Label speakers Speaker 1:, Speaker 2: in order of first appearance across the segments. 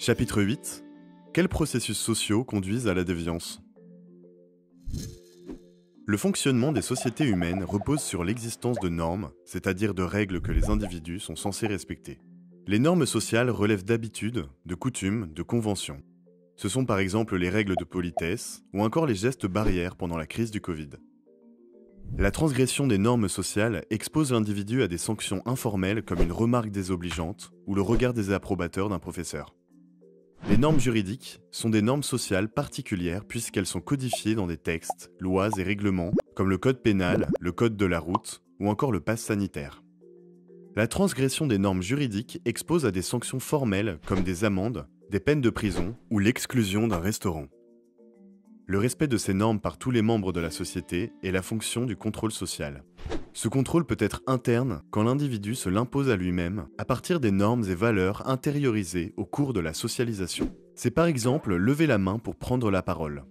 Speaker 1: Chapitre 8. Quels processus sociaux conduisent à la déviance? Le fonctionnement des sociétés humaines repose sur l'existence de normes, c'est-à-dire de règles que les individus sont censés respecter. Les normes sociales relèvent d'habitudes, de coutumes, de conventions. Ce sont par exemple les règles de politesse ou encore les gestes barrières pendant la crise du Covid. La transgression des normes sociales expose l'individu à des sanctions informelles comme une remarque désobligeante ou le regard désapprobateur d'un professeur. Les normes juridiques sont des normes sociales particulières puisqu'elles sont codifiées dans des textes, lois et règlements comme le code pénal, le code de la route ou encore le pass sanitaire. La transgression des normes juridiques expose à des sanctions formelles comme des amendes, des peines de prison ou l'exclusion d'un restaurant. Le respect de ces normes par tous les membres de la société est la fonction du contrôle social. Ce contrôle peut être interne quand l'individu se l'impose à lui-même à partir des normes et valeurs intériorisées au cours de la socialisation. C'est par exemple lever la main pour prendre la parole.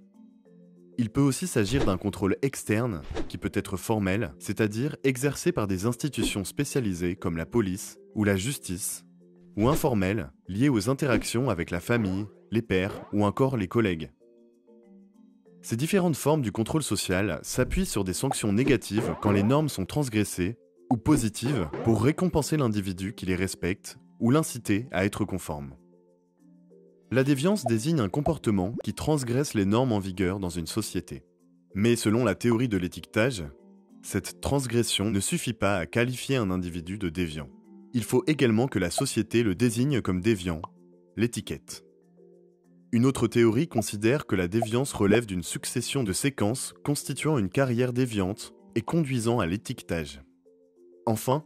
Speaker 1: Il peut aussi s'agir d'un contrôle externe qui peut être formel, c'est-à-dire exercé par des institutions spécialisées comme la police ou la justice, ou informel, lié aux interactions avec la famille, les pairs ou encore les collègues. Ces différentes formes du contrôle social s'appuient sur des sanctions négatives quand les normes sont transgressées ou positives pour récompenser l'individu qui les respecte ou l'inciter à être conforme. La déviance désigne un comportement qui transgresse les normes en vigueur dans une société. Mais selon la théorie de l'étiquetage, cette transgression ne suffit pas à qualifier un individu de déviant. Il faut également que la société le désigne comme déviant, l'étiquette. Une autre théorie considère que la déviance relève d'une succession de séquences constituant une carrière déviante et conduisant à l'étiquetage. Enfin,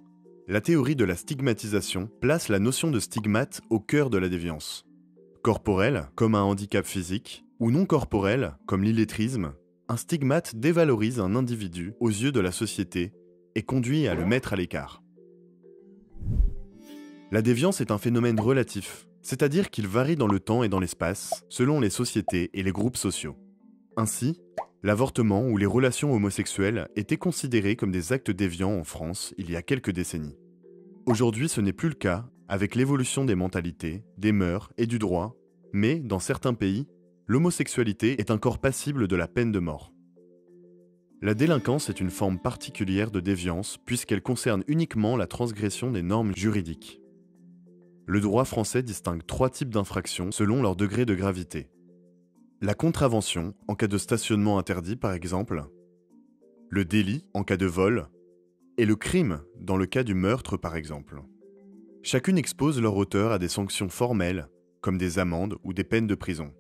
Speaker 1: la théorie de la stigmatisation place la notion de stigmate au cœur de la déviance. Corporel, comme un handicap physique, ou non corporel, comme l'illettrisme, un stigmate dévalorise un individu aux yeux de la société et conduit à le mettre à l'écart. La déviance est un phénomène relatif, c'est-à-dire qu'il varie dans le temps et dans l'espace, selon les sociétés et les groupes sociaux. Ainsi, l'avortement ou les relations homosexuelles étaient considérés comme des actes déviants en France il y a quelques décennies. Aujourd'hui, ce n'est plus le cas, avec l'évolution des mentalités, des mœurs et du droit, mais, dans certains pays, l'homosexualité est encore passible de la peine de mort. La délinquance est une forme particulière de déviance puisqu'elle concerne uniquement la transgression des normes juridiques. Le droit français distingue 3 types d'infractions selon leur degré de gravité. La contravention, en cas de stationnement interdit par exemple, le délit, en cas de vol, et le crime, dans le cas du meurtre par exemple. Chacune expose leur auteur à des sanctions formelles, comme des amendes ou des peines de prison.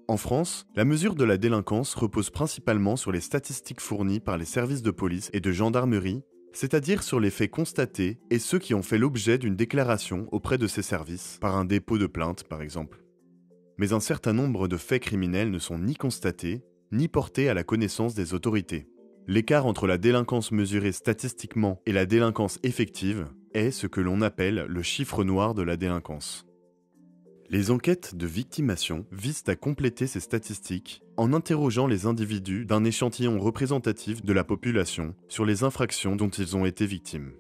Speaker 1: En France, la mesure de la délinquance repose principalement sur les statistiques fournies par les services de police et de gendarmerie, c'est-à-dire sur les faits constatés et ceux qui ont fait l'objet d'une déclaration auprès de ces services, par un dépôt de plainte par exemple. Mais un certain nombre de faits criminels ne sont ni constatés, ni portés à la connaissance des autorités. L'écart entre la délinquance mesurée statistiquement et la délinquance effective est ce que l'on appelle le chiffre noir de la délinquance. Les enquêtes de victimation visent à compléter ces statistiques en interrogeant les individus d'un échantillon représentatif de la population sur les infractions dont ils ont été victimes.